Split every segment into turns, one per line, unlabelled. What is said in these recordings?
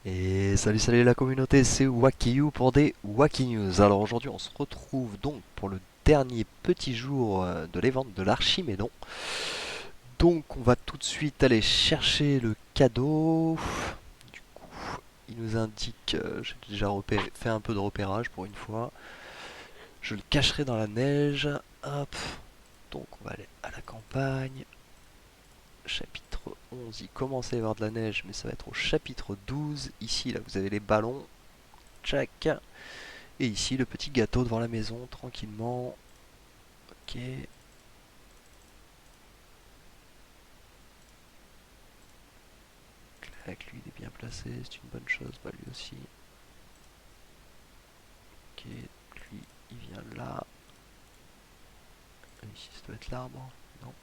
Et salut la communauté, c'est Wakiyu pour des Waki News. Alors aujourd'hui on se retrouve donc pour le dernier petit jour de l'évent de l'Archimédon. Donc on va tout de suite aller chercher le cadeau. Du coup il nous indique, j'ai déjà fait un peu de repérage pour une fois. Je le cacherai dans la neige. Hop. Donc on va aller à la campagne. Chapitre 11, il commence à y avoir de la neige mais ça va être au chapitre 12. Ici là vous avez les ballons. Tchac. Et ici, le petit gâteau devant la maison, tranquillement. Ok. Clac, lui, il est bien placé, c'est une bonne chose. Bah, lui aussi. Ok, lui, il vient là. Ici, ça doit être l'arbre. Non.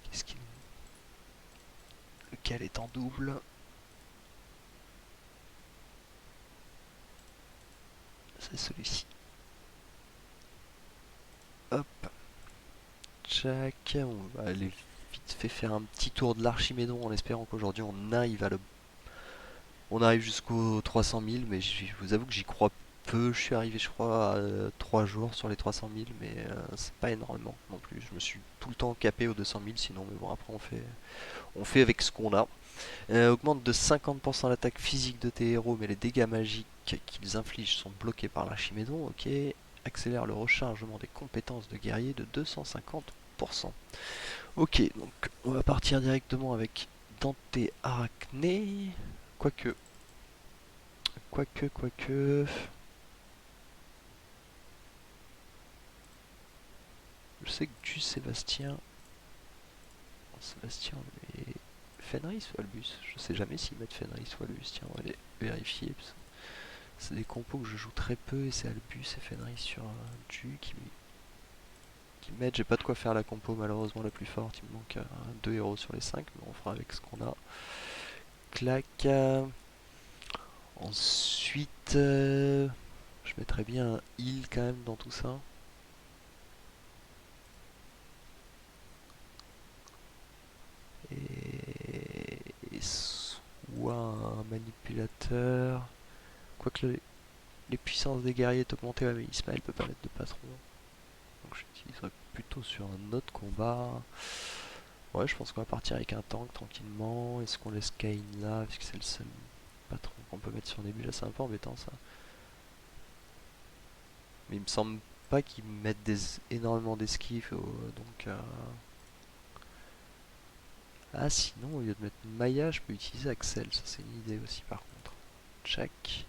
Qu'est-ce qu'il... Lequel est en double? C'est celui-ci. Hop. Tchac. On va aller vite fait faire un petit tour de l'Archimédon en espérant qu'aujourd'hui on arrive à le... On arrive jusqu'aux 300 000, mais je vous avoue que j'y crois peu. Je suis arrivé, je crois, à 3 jours sur les 300 000, mais c'est pas énormément non plus. Je me suis tout le temps capé aux 200 000, sinon, mais bon, après on fait avec ce qu'on a. Augmente de 50% l'attaque physique de tes héros, mais les dégâts magiques qu'ils infligent sont bloqués par l'Archimédon. Ok. Accélère le rechargement des compétences de guerrier de 250%. Ok, donc on va partir directement avec Dante Arachné. Quoique, quoique. Je sais que du Sébastien. Sébastien, mais. Fenris ou Albus? Je sais jamais s'ils mettent Fenris ou Albus. Tiens, on va aller vérifier. C'est des compos que je joue très peu et c'est Albus et Fenris sur du qui m'aident. J'ai pas de quoi faire la compo malheureusement la plus forte. Il me manque 2 héros sur les 5, mais on fera avec ce qu'on a. Clac. Ensuite, je mettrais bien un heal quand même dans tout ça. Et soit un manipulateur. Quoique les puissances des guerriers est augmentée, ouais, mais Ismaël peut pas mettre de patron. Donc j'utiliserai plutôt sur un autre combat. Ouais, je pense qu'on va partir avec un tank tranquillement. Est-ce qu'on laisse Kain là? Puisque c'est le seul patron qu'on peut mettre sur début. Là, c'est un peu embêtant ça. Mais il me semble pas qu'ils mettent énormément d'esquives. Donc. Ah, sinon, au lieu de mettre Maya, je peux utiliser Axel. Ça, c'est une idée aussi, par contre. Check.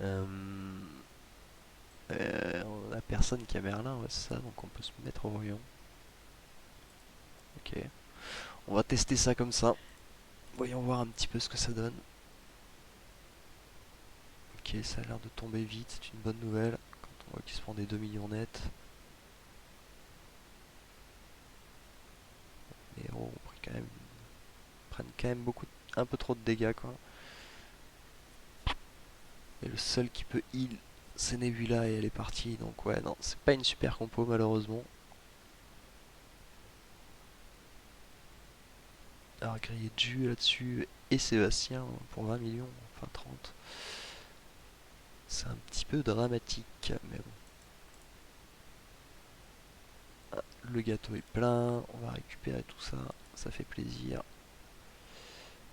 Euh, on a personne qui a Merlin, ouais, c'est ça. Donc on peut se mettre au rayon. Ok. On va tester ça comme ça. Voyons voir un petit peu ce que ça donne. Ok, ça a l'air de tomber vite, c'est une bonne nouvelle. Quand on voit qu'il se prend des 2 millions net. Les héros prennent quand même un peu trop de dégâts quoi. Et le seul qui peut heal, c'est Nebula et elle est partie. Donc ouais, non, c'est pas une super compo malheureusement. Alors griller Ju là-dessus et Sébastien pour 20 millions, enfin 30. C'est un petit peu dramatique, mais bon. Ah, le gâteau est plein, on va récupérer tout ça, ça fait plaisir.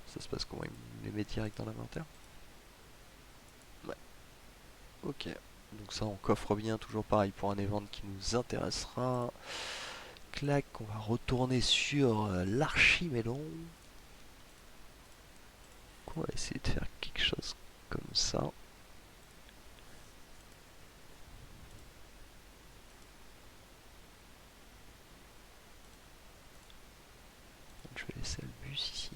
Ça se passe comment? Il me les met direct dans l'inventaire? Ouais, ok. Donc ça on coffre bien, toujours pareil pour un event qui nous intéressera. Clac, on va retourner sur l'Archimélon. On va essayer de faire quelque chose comme ça. Je vais laisser le bus ici.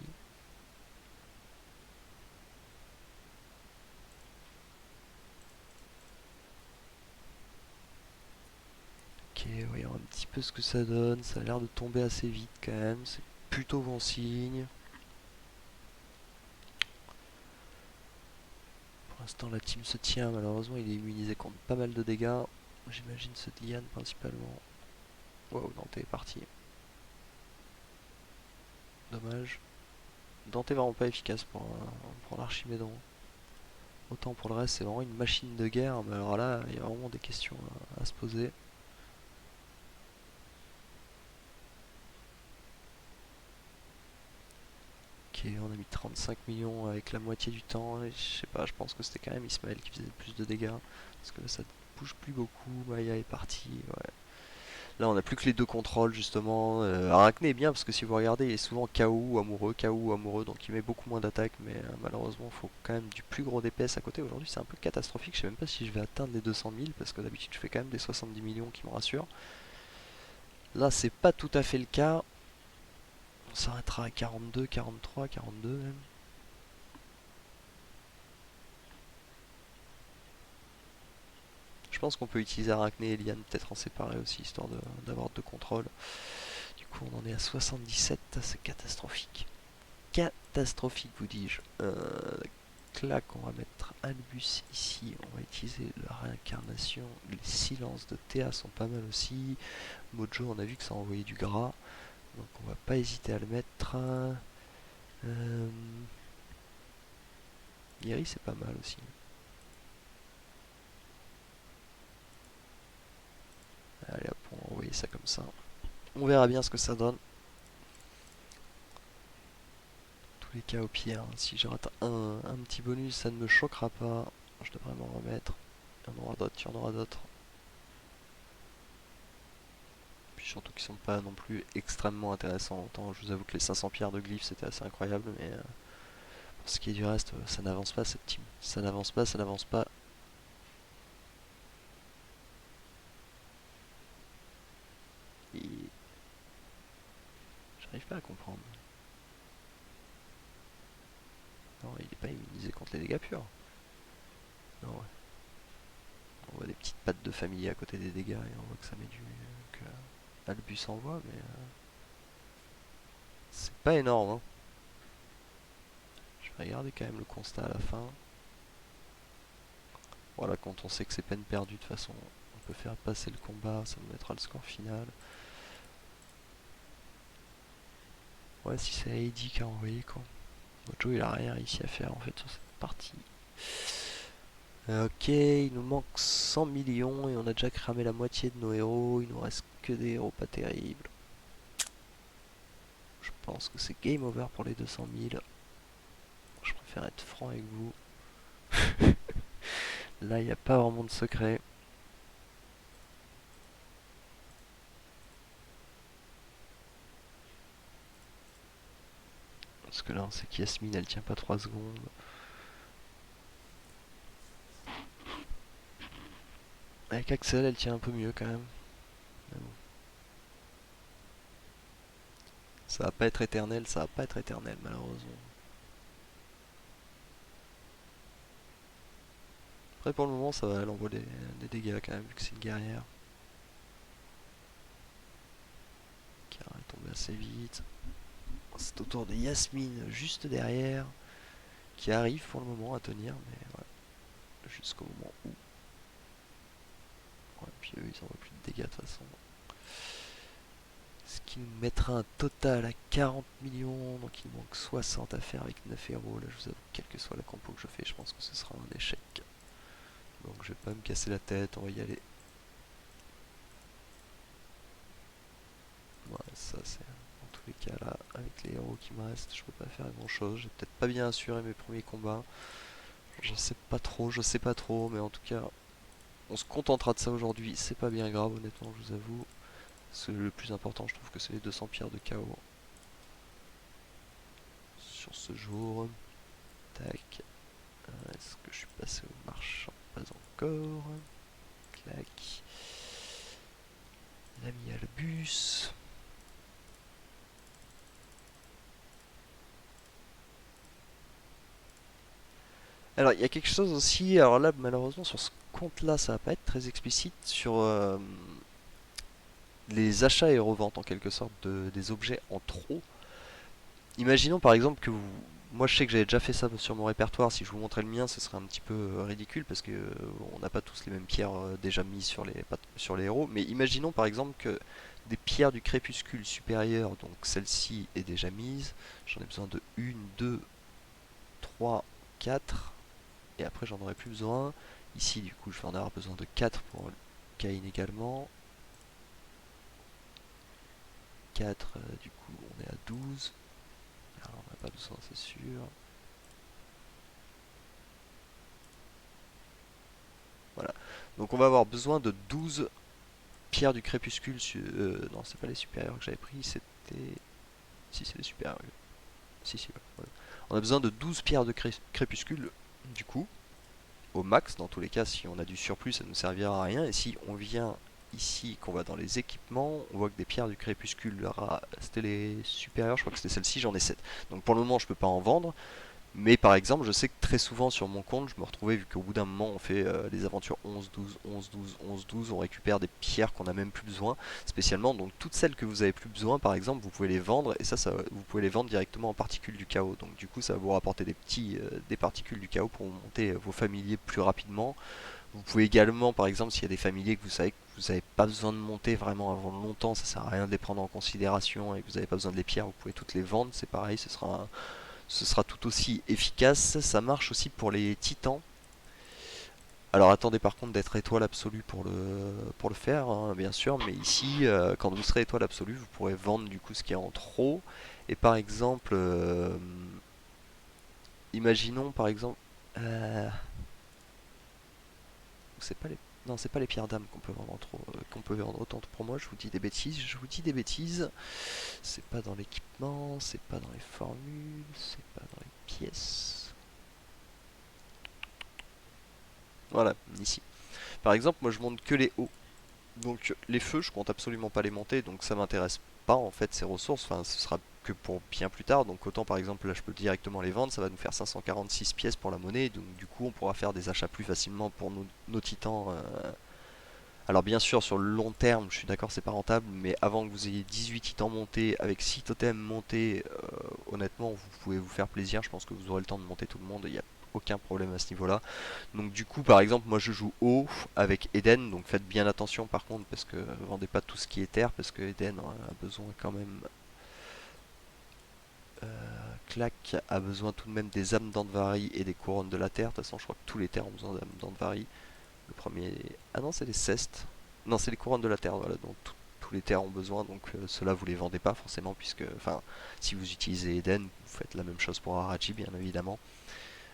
Ok, voyons un petit peu ce que ça donne. Ça a l'air de tomber assez vite quand même. C'est plutôt bon signe. Pour l'instant, la team se tient. Malheureusement, il est immunisé contre pas mal de dégâts. J'imagine ce Diane principalement. Wow, Dante est parti. Dommage. Dante est vraiment pas efficace pour l'Archimédon. Autant pour le reste, c'est vraiment une machine de guerre, mais alors là, il y a vraiment des questions à se poser. Ok, on a mis 35 millions avec la moitié du temps. Et je sais pas, je pense que c'était quand même Ismaël qui faisait le plus de dégâts. Parce que là, ça bouge plus beaucoup. Maya est parti. Ouais. Là, on a plus que les deux contrôles, justement. Arachné est bien parce que si vous regardez, il est souvent KO ou amoureux. Donc il met beaucoup moins d'attaque. Mais malheureusement, il faut quand même du plus gros DPS à côté. Aujourd'hui, c'est un peu catastrophique. Je sais même pas si je vais atteindre les 200 000. Parce que d'habitude, je fais quand même des 70 millions qui me rassurent. Là, c'est pas tout à fait le cas. On s'arrêtera à 42, 43, 42 même. Je pense qu'on peut utiliser Arachné et Liane peut-être en séparé aussi, histoire d'avoir deux contrôles. Du coup, on en est à 77, c'est catastrophique. Catastrophique, vous dis-je. Clac, on va mettre Albus ici. On va utiliser la réincarnation. Les silences de Théa sont pas mal aussi. Mojo, on a vu que ça envoyait du gras. Donc on va pas hésiter à le mettre. Yeri, c'est pas mal aussi. Allez hop, on va envoyer ça comme ça. On verra bien ce que ça donne. Tous les cas au pire, hein. Si je rate un petit bonus, ça ne me choquera pas. Je devrais m'en remettre. Il y en aura d'autres, il y en aura d'autres. Puis surtout qu'ils sont pas non plus extrêmement intéressants. Autant je vous avoue que les 500 pierres de glyphes c'était assez incroyable, mais pour ce qui est du reste, ça n'avance pas cette team. Ça n'avance pas, ça n'avance pas. Et j'arrive pas à comprendre. Non, il est pas immunisé contre les dégâts purs. Non, ouais. On voit des petites pattes de famille à côté des dégâts et on voit que ça met du. Que Albus envoie, mais c'est pas énorme, hein. Je vais regarder quand même le constat à la fin. Voilà, quand on sait que c'est peine perdue, de toute façon, on peut faire passer le combat, ça nous mettra le score final. Ouais, si c'est Heidi qui a envoyé, quoi. Mojo, il a rien réussi à faire, en fait, sur cette partie. Ok, il nous manque 100 millions et on a déjà cramé la moitié de nos héros. Il nous reste que des héros pas terribles. Je pense que c'est game over pour les 200 000. Je préfère être franc avec vous. Là, il n'y a pas vraiment de secret. Parce que là, on sait qu'Yasmine, elle tient pas 3 secondes. Avec Axel, elle tient un peu mieux quand même. Mais bon. Ça va pas être éternel, ça va pas être éternel, malheureusement. Après, pour le moment, ça va, elle envoie des dégâts quand même, vu que c'est une guerrière. Car elle est tombée assez vite. C'est au tour de Yasmine, juste derrière, qui arrive pour le moment à tenir, mais ouais, jusqu'au moment où. Ouais, puis eux, ils envoient plus de dégâts de toute façon. Ce qui nous mettra un total à 40 millions, donc il manque 60 à faire avec 9 héros. Là, je vous avoue, quelle que soit la compo que je fais, je pense que ce sera un échec. Donc je vais pas me casser la tête, on va y aller. Ouais, ça c'est dans tous les cas là, avec les héros qui me restent, je peux pas faire grand chose. J'ai peut-être pas bien assuré mes premiers combats. Je sais pas trop, je sais pas trop, mais en tout cas, on se contentera de ça aujourd'hui. C'est pas bien grave, honnêtement, je vous avoue. Le plus important, je trouve que c'est les 200 pierres de chaos sur ce jour. Tac. Est-ce que je suis passé au marchand? Pas encore. Clac. L'ami Albus. Alors, il y a quelque chose aussi. Alors là, malheureusement, sur ce compte-là, ça va pas être très explicite. Sur les achats et reventes, en quelque sorte, des objets en trop. Imaginons par exemple que vous. Moi, je sais que j'avais déjà fait ça sur mon répertoire. Si je vous montrais le mien, ce serait un petit peu ridicule parce que on n'a pas tous les mêmes pierres déjà mises sur les héros. Mais imaginons par exemple que des pierres du crépuscule supérieur, donc celle-ci est déjà mise. J'en ai besoin de 1, 2, 3, 4. Et après j'en aurai plus besoin. Ici du coup je vais en avoir besoin de 4 pour Cain également. 4, du coup on est à 12. Alors on n'a pas besoin, c'est sûr. Voilà. Donc on va avoir besoin de 12 pierres du crépuscule. Non, c'est pas les supérieurs que j'avais pris, c'était... Si, c'est les supérieurs. Si, si, ouais, voilà. On a besoin de 12 pierres de crépuscule, du coup, au max. Dans tous les cas, si on a du surplus, ça ne nous servira à rien. Et si on vient ici, qu'on va dans les équipements, on voit que des pierres du crépuscule, c'était les supérieurs, je crois que c'était celle-ci, j'en ai 7. Donc pour le moment, je peux pas en vendre. Mais par exemple, je sais que très souvent sur mon compte, je me retrouvais, vu qu'au bout d'un moment, on fait les aventures 11, 12, 11, 12, 11, 12, on récupère des pierres qu'on n'a même plus besoin, spécialement. Donc toutes celles que vous avez plus besoin, par exemple, vous pouvez les vendre, et vous pouvez les vendre directement en particules du chaos. Donc du coup, ça va vous rapporter des particules du chaos pour monter vos familiers plus rapidement. Vous pouvez également, par exemple, s'il y a des familiers que vous savez que vous n'avez pas besoin de monter vraiment avant longtemps, ça sert à rien de les prendre en considération et que vous n'avez pas besoin de les pierres, vous pouvez toutes les vendre, c'est pareil, ce sera tout aussi efficace. Ça marche aussi pour les titans. Alors attendez par contre d'être étoile absolue pour le faire, hein, bien sûr, mais ici, quand vous serez étoile absolue, vous pourrez vendre du coup ce qui est en trop. Et par exemple, imaginons par exemple, c'est pas les, non, c'est pas les pierres d'âme qu'on peut vendre en trop, qu'on peut vendre autant pour moi. Je vous dis des bêtises. C'est pas dans l'équipement, c'est pas dans les formules, c'est pas dans les pièces. Voilà, ici. Par exemple, moi je monte que les hauts. Donc les feux, je compte absolument pas les monter, donc ça m'intéresse pas en fait ces ressources, enfin ce sera que pour bien plus tard, donc autant par exemple là je peux directement les vendre, ça va nous faire 546 pièces pour la monnaie, donc du coup on pourra faire des achats plus facilement pour nos titans. Alors bien sûr sur le long terme, je suis d'accord c'est pas rentable, mais avant que vous ayez 18 titans montés, avec 6 totems montés, honnêtement vous pouvez vous faire plaisir, je pense que vous aurez le temps de monter tout le monde, il n'y a aucun problème à ce niveau-là. Donc du coup par exemple moi je joue haut avec Eden, donc faites bien attention par contre parce que vendez pas tout ce qui est terre parce que Eden a besoin quand même, clac, a besoin tout de même des âmes d'Andvari et des couronnes de la terre. De toute façon je crois que tous les terres ont besoin d'âmes d'Andvari. Le premier, ah non c'est les cestes, non c'est les couronnes de la terre, voilà, donc tous les terres ont besoin, donc ceux-là vous les vendez pas forcément puisque, enfin si vous utilisez Eden vous faites la même chose pour Araji bien évidemment.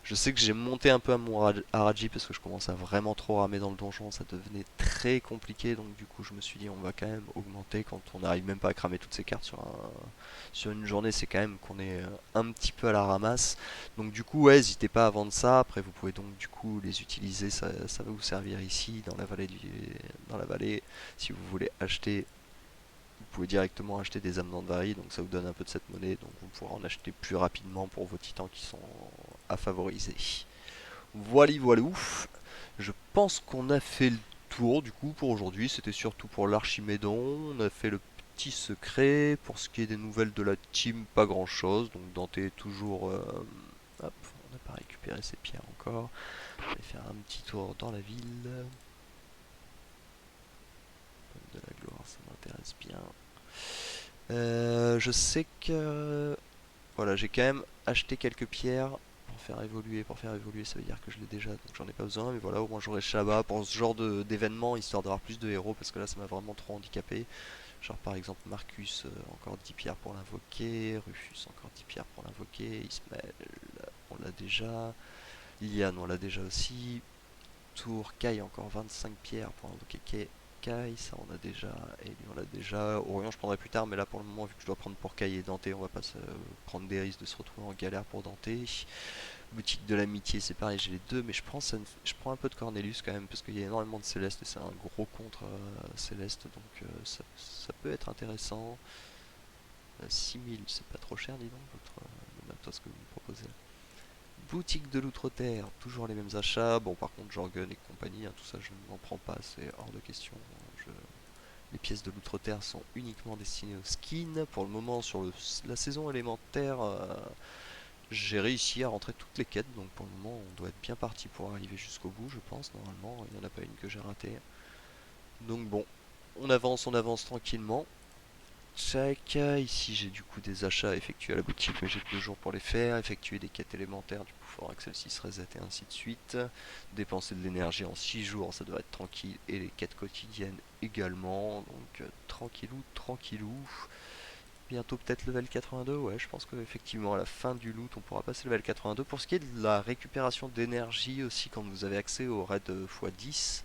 Je sais que j'ai monté un peu à mon Araji parce que je commençais à vraiment trop ramer dans le donjon, ça devenait très compliqué, donc du coup je me suis dit on va quand même augmenter quand on n'arrive même pas à cramer toutes ces cartes sur une journée, c'est quand même qu'on est un petit peu à la ramasse. Donc du coup ouais, n'hésitez pas à vendre ça, après vous pouvez donc du coup les utiliser, ça va vous servir ici dans la vallée, si vous voulez acheter. Vous pouvez directement acheter des âmes d'Andvari, donc ça vous donne un peu de cette monnaie, donc vous pourrez en acheter plus rapidement pour vos titans qui sont à favoriser. Voilà, voilà, ouf. Je pense qu'on a fait le tour du coup pour aujourd'hui. C'était surtout pour l'Archimédon. On a fait le petit secret. Pour ce qui est des nouvelles de la team, pas grand chose. Donc Dante est toujours. Hop, on n'a pas récupéré ses pierres encore. Je vais faire un petit tour dans la ville. De la gloire, ça m'intéresse bien. Je sais que voilà, j'ai quand même acheté quelques pierres pour faire évoluer. Pour faire évoluer, ça veut dire que je l'ai déjà, donc j'en ai pas besoin. Mais voilà, au moins j'aurai Shabba pour ce genre d'événement, histoire d'avoir plus de héros, parce que là ça m'a vraiment trop handicapé. Genre par exemple Marcus, encore 10 pierres pour l'invoquer. Rufus, encore 10 pierres pour l'invoquer. Ismaël, on l'a déjà. Liliane, on l'a déjà aussi. Tour, Kai, encore 25 pierres pour invoquer Kai, ça on a déjà, et lui on l'a déjà. Orion je prendrai plus tard, mais là pour le moment vu que je dois prendre pour Kai et Dante, on va pas prendre des risques de se retrouver en galère pour Dante. Boutique de l'amitié c'est pareil, j'ai les deux, mais je prends un peu de Cornelius quand même, parce qu'il y a énormément de Céleste et c'est un gros contre Céleste, donc ça peut être intéressant. 6000 c'est pas trop cher dis donc, même toi ce que vous me proposez. Boutique de l'Outre-Terre, toujours les mêmes achats. Bon, par contre, Jorgen et compagnie, hein, tout ça, je n'en prends pas, c'est hors de question. Je- Les pièces de l'Outre-Terre sont uniquement destinées aux skins. Pour le moment, sur la saison élémentaire, j'ai réussi à rentrer toutes les quêtes. Donc pour le moment, on doit être bien parti pour arriver jusqu'au bout, je pense. Normalement, il n'y en a pas une que j'ai ratée. Donc bon, on avance tranquillement. Check. Ici j'ai du coup des achats à effectuer à la boutique, mais j'ai que 2 jours pour les faire. Effectuer des quêtes élémentaires, du coup il faudra que celle-ci se reset et ainsi de suite. Dépenser de l'énergie en 6 jours, ça devrait être tranquille. Et les quêtes quotidiennes également. Donc tranquillou, tranquillou. Bientôt peut-être level 82, ouais, je pense qu'effectivement à la fin du loot on pourra passer level 82. Pour ce qui est de la récupération d'énergie aussi, quand vous avez accès au raid x10,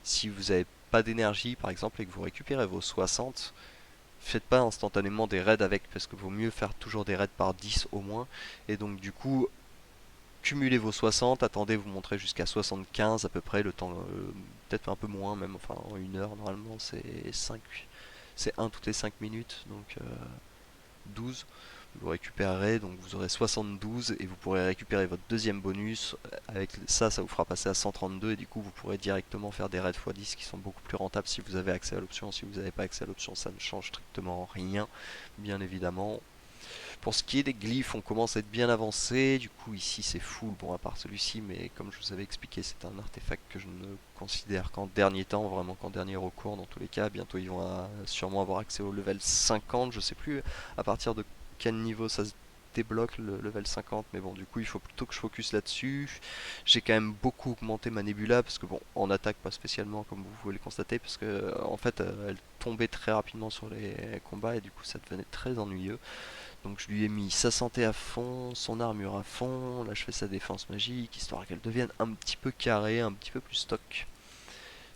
si vous n'avez pas d'énergie par exemple et que vous récupérez vos 60, faites pas instantanément des raids avec, parce que vaut mieux faire toujours des raids par 10 au moins. Et donc du coup, cumulez vos 60, attendez, vous montrez jusqu'à 75 à peu près, le temps, peut-être un peu moins même, enfin en 1 heure normalement c'est 5, c'est un toutes les 5 minutes, donc 12. Vous récupérerez, donc vous aurez 72 et vous pourrez récupérer votre deuxième bonus. Avec ça, ça vous fera passer à 132 et du coup vous pourrez directement faire des raids x10 qui sont beaucoup plus rentables si vous avez accès à l'option. Si vous n'avez pas accès à l'option, ça ne change strictement rien, bien évidemment. Pour ce qui est des glyphes, on commence à être bien avancé. Du coup, ici c'est full, bon, à part celui-ci, mais comme je vous avais expliqué, c'est un artefact que je ne considère qu'en dernier temps, vraiment qu'en dernier recours dans tous les cas. Bientôt, ils vont sûrement avoir accès au level 50. Je sais plus à partir de quel niveau ça se débloque le level 50, mais bon, du coup, il faut plutôt que je focus là-dessus. J'ai quand même beaucoup augmenté ma Nebula, parce que bon, en attaque, pas spécialement, comme vous pouvez le constater, parce que en fait, elle tombait très rapidement sur les combats et du coup, ça devenait très ennuyeux. Donc je lui ai mis sa santé à fond, son armure à fond, là je fais sa défense magique, histoire qu'elle devienne un petit peu carrée, un petit peu plus stock.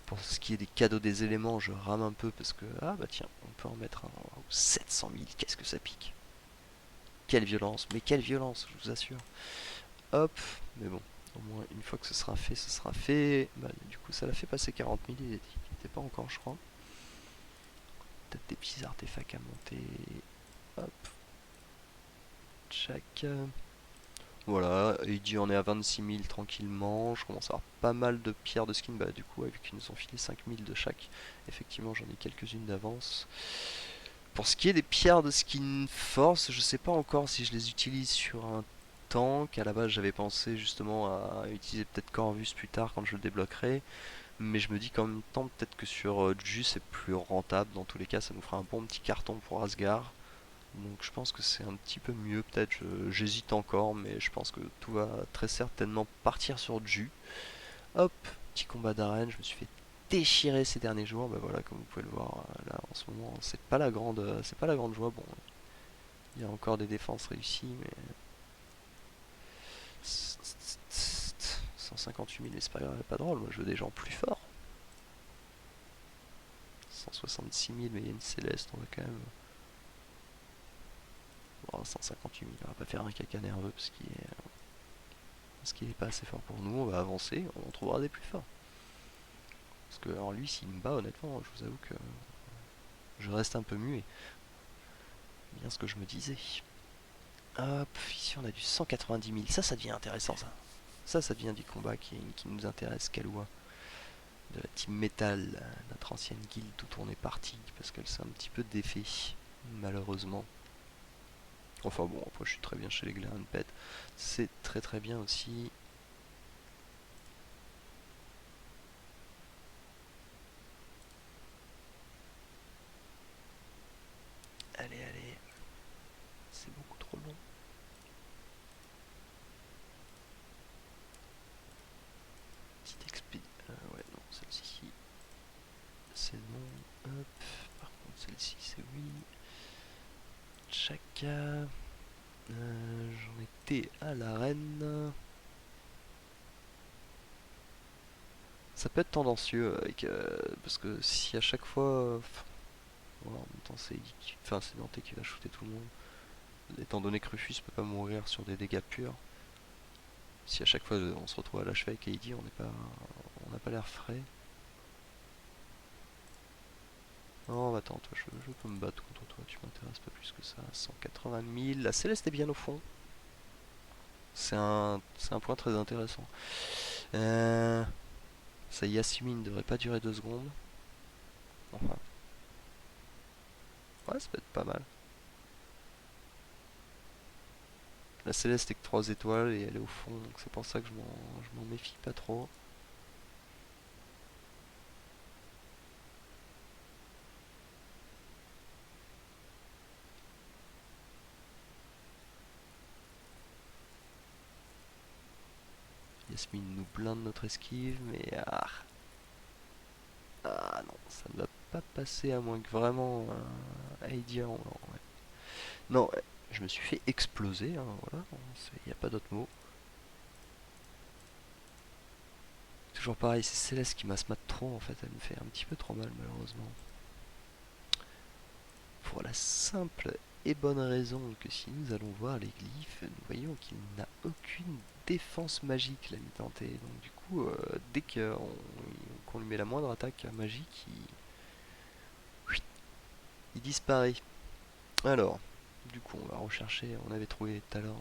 Pour ce qui est des cadeaux des éléments, je rame un peu parce que, ah bah tiens, on peut en mettre un 700 000, qu'est-ce que ça pique. Quelle violence, mais quelle violence, je vous assure. Hop, mais bon, au moins une fois que ce sera fait, ce sera fait. Bah, du coup ça l'a fait passer 40 000, il n'était pas encore je crois. Peut-être des petits artefacts à monter. Hop, check. Voilà, et il dit on est à 26 000 tranquillement. Je commence à avoir pas mal de pierres de skin. Bah, du coup, vu qu'ils nous ont filé 5 000 de chaque, effectivement, j'en ai quelques-unes d'avance. Pour ce qui est des pierres de skin force, je sais pas encore si je les utilise sur un tank. À la base, j'avais pensé justement à utiliser peut-être Corvus plus tard quand je le débloquerai. Mais je me dis qu'en même temps, peut-être que sur Ju c'est plus rentable. Dans tous les cas, ça nous fera un bon petit carton pour Asgard. Donc je pense que c'est un petit peu mieux, peut-être j'hésite encore, mais je pense que tout va très certainement partir sur Ju. Hop, petit combat d'arène, je me suis fait déchirer ces derniers jours, bah voilà, comme vous pouvez le voir là en ce moment, c'est pas la grande joie. Bon, il y a encore des défenses réussies, mais 158 000, c'est pas drôle, moi je veux des gens plus forts. 166 000, mais il y a une céleste, on va quand même. Bon, 158 000, on va pas faire un caca nerveux parce qu'il est pas assez fort pour nous, on va avancer, on trouvera des plus forts. Parce que alors lui, s'il me bat, honnêtement, je vous avoue que je reste un peu muet. Bien ce que je me disais. Hop, ici on a du 190 000. Ça devient intéressant, ça. Ça devient du combat qui nous intéresse, Kaloua. De la team Metal, notre ancienne guilde d'où on est parti, parce qu'elle s'est un petit peu défait, malheureusement. Enfin bon, après je suis très bien chez les Glarenpet. Pet. C'est très très bien aussi. Allez, allez. C'est beaucoup trop long. Petite expé... ouais, non, celle-ci, c'est non. Hop. Par contre, celle-ci, c'est oui. Chaka. J'en étais à l'arène. Ça peut être tendancieux avec, parce que si à chaque fois, voilà, en même temps c'est Dante qui va shooter tout le monde. Étant donné que Rufus peut pas mourir sur des dégâts purs, si à chaque fois on se retrouve à l'achever avec AD, on n'a pas l'air frais. Non, attends, toi, je peux me battre contre toi, tu m'intéresses pas plus que ça. 180 000, la Céleste est bien au fond. C'est un point très intéressant. Ça Yasmine ne devrait pas durer 2 secondes. Enfin, ouais, ça peut être pas mal. La Céleste est que 3 étoiles et elle est au fond, donc c'est pour ça que je m'en méfie pas trop. Yasmine nous blinde notre esquive, mais ah non, ça ne va pas passer à moins que vraiment Aidia en ouais. Non, je me suis fait exploser, hein, voilà, il n'y a pas d'autre mot. Toujours pareil, c'est Céleste qui m'a smart trop en fait, elle me fait un petit peu trop mal malheureusement. Pour la simple et bonne raison que si nous allons voir les glyphes, nous voyons qu'il n'a aucune défense magique l'ami Tenté. Donc du coup, dès qu'on lui met la moindre attaque magique, il disparaît. Alors, du coup, on va rechercher, on avait trouvé tout à l'heure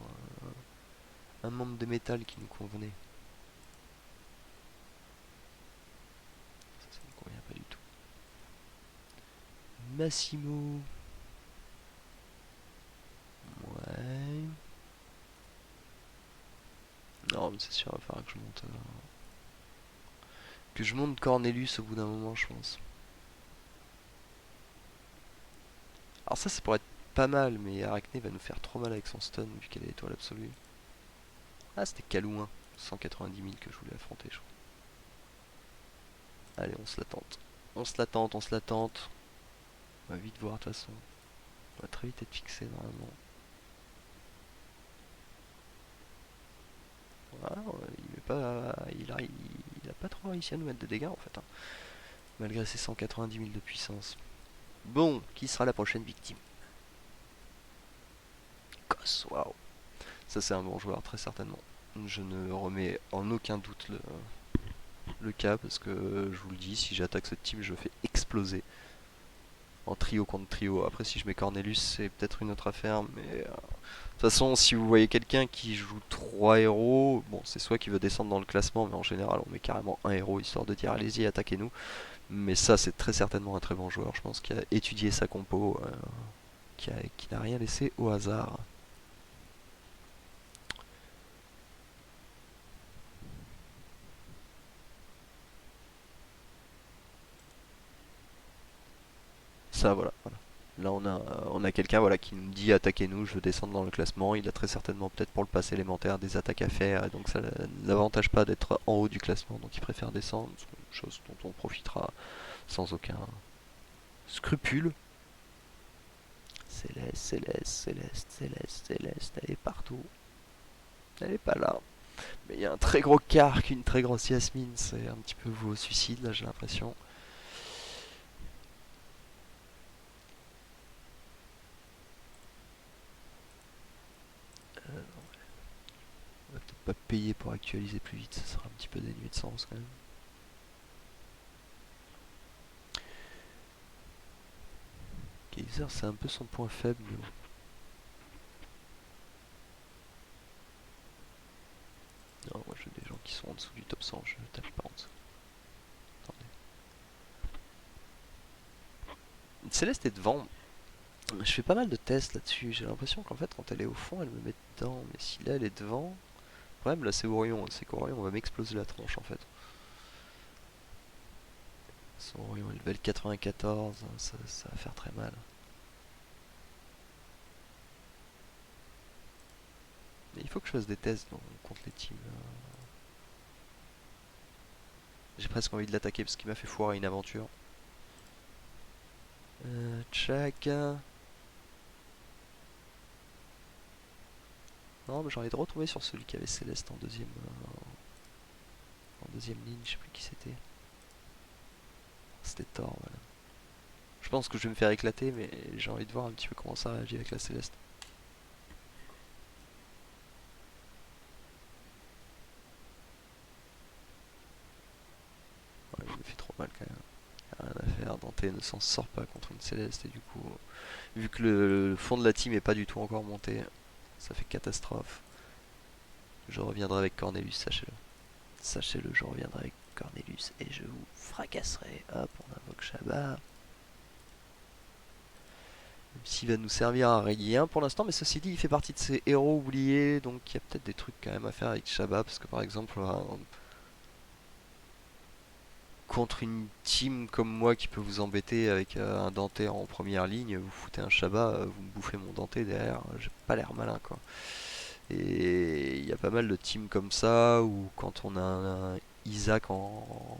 un membre de métal qui nous convenait. Ça ne convient pas du tout. Massimo. Ouais. Non, mais c'est sûr, il va falloir que je monte Cornelius au bout d'un moment, je pense. Alors ça pourrait être pas mal, mais Arachné va nous faire trop mal avec son stun vu qu'elle est étoile absolue. Ah, c'était Kalouin, 190 000 que je voulais affronter, je crois. Allez, on se la tente. On se la tente, on se la tente. On va vite voir de toute façon. On va très vite être fixé normalement. Voilà, il a pas trop réussi à nous mettre de dégâts en fait, hein, malgré ses 190 000 de puissance. Bon, qui sera la prochaine victime? Kos, waouh. Ça c'est un bon joueur, très certainement. Je ne remets en aucun doute le cas, parce que je vous le dis, si j'attaque ce team, je fais exploser. En trio contre trio. Après, si je mets Cornelius, c'est peut-être une autre affaire, mais de toute façon, si vous voyez quelqu'un qui joue 3 héros, bon, c'est soit qui veut descendre dans le classement, mais en général, on met carrément un héros histoire de dire allez-y, attaquez-nous. Mais ça, c'est très certainement un très bon joueur. Je pense qu'il a étudié sa compo, qui n'a rien laissé au hasard. Ça, voilà. Là, on a quelqu'un voilà, qui nous dit attaquez-nous, je veux descendre dans le classement. Il a très certainement, peut-être pour le pass élémentaire, des attaques à faire. Et donc, ça ne l'avantage pas d'être en haut du classement. Donc, il préfère descendre. Chose dont on profitera sans aucun scrupule. Céleste, Céleste, Céleste, Céleste, Céleste, elle est partout. Elle est pas là. Mais il y a un très gros Kark, une très grosse Yasmine. C'est un petit peu vos suicides, là, j'ai l'impression. On va peut-être pas payer pour actualiser plus vite, ça sera un petit peu dénué de sens quand même. Kaiser, c'est un peu son point faible. Non, moi j'ai des gens qui sont en dessous du top 100, je tape pas en dessous. Attendez. Céleste est devant. Je fais pas mal de tests là-dessus. J'ai l'impression qu'en fait, quand elle est au fond, elle me met dedans. Mais si là elle est devant. Le problème là, c'est Orion. C'est qu'Orion va m'exploser la tronche en fait. Son Orion est level 94, ça va faire très mal. Mais il faut que je fasse des tests contre les teams. J'ai presque envie de l'attaquer parce qu'il m'a fait foirer une aventure. Tchak. Non, mais j'ai envie de retrouver sur celui qui avait Céleste en deuxième ligne. Je sais plus qui c'était. C'était Thor, voilà. Je pense que je vais me faire éclater, mais j'ai envie de voir un petit peu comment ça réagit avec la Céleste. Ouais, il me fait trop mal quand même. Rien à faire, Dante ne s'en sort pas contre une Céleste, et du coup, vu que le fond de la team est pas du tout encore monté, ça fait catastrophe. Je reviendrai avec Cornelius, sachez-le. Sachez-le, je reviendrai avec Cornelius et je vous fracasserai. Hop, on invoque Shabbat. Même s'il va nous servir à rien pour l'instant, mais ceci dit, il fait partie de ces héros oubliés, donc il y a peut-être des trucs quand même à faire avec Shabbat, parce que par exemple, contre une team comme moi qui peut vous embêter avec un Dante en première ligne, vous foutez un Shabbat, vous me bouffez mon Dante derrière, j'ai pas l'air malin quoi. Et il y a pas mal de teams comme ça où quand on a un Isaac en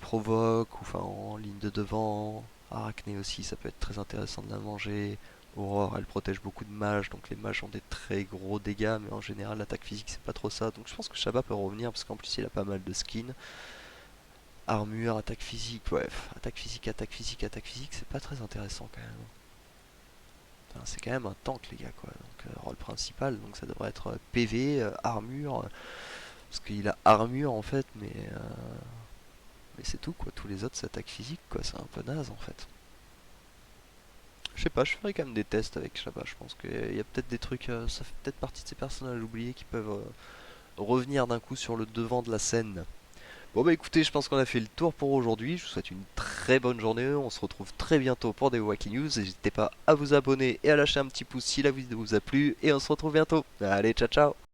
provoque, ou enfin en ligne de devant, Arachné aussi, ça peut être très intéressant de la manger. Aurore, elle protège beaucoup de mages, donc les mages ont des très gros dégâts, mais en général l'attaque physique c'est pas trop ça. Donc je pense que Shabba peut revenir parce qu'en plus il a pas mal de skins. Armure, attaque physique, ouais, attaque physique, attaque physique, attaque physique, c'est pas très intéressant quand même. Enfin, c'est quand même un tank les gars quoi, donc rôle principal, donc ça devrait être PV, armure, parce qu'il a armure en fait, mais c'est tout quoi, tous les autres c'est attaque physique quoi, c'est un peu naze en fait. Je sais pas, je ferai quand même des tests avec Shabba, je pense qu'il y a peut-être des trucs, ça fait peut-être partie de ces personnages oubliés qui peuvent revenir d'un coup sur le devant de la scène. Bon bah écoutez, je pense qu'on a fait le tour pour aujourd'hui. Je vous souhaite une très bonne journée. On se retrouve très bientôt pour des Wacky News. N'hésitez pas à vous abonner et à lâcher un petit pouce si la vidéo vous a plu. Et on se retrouve bientôt. Allez, ciao ciao.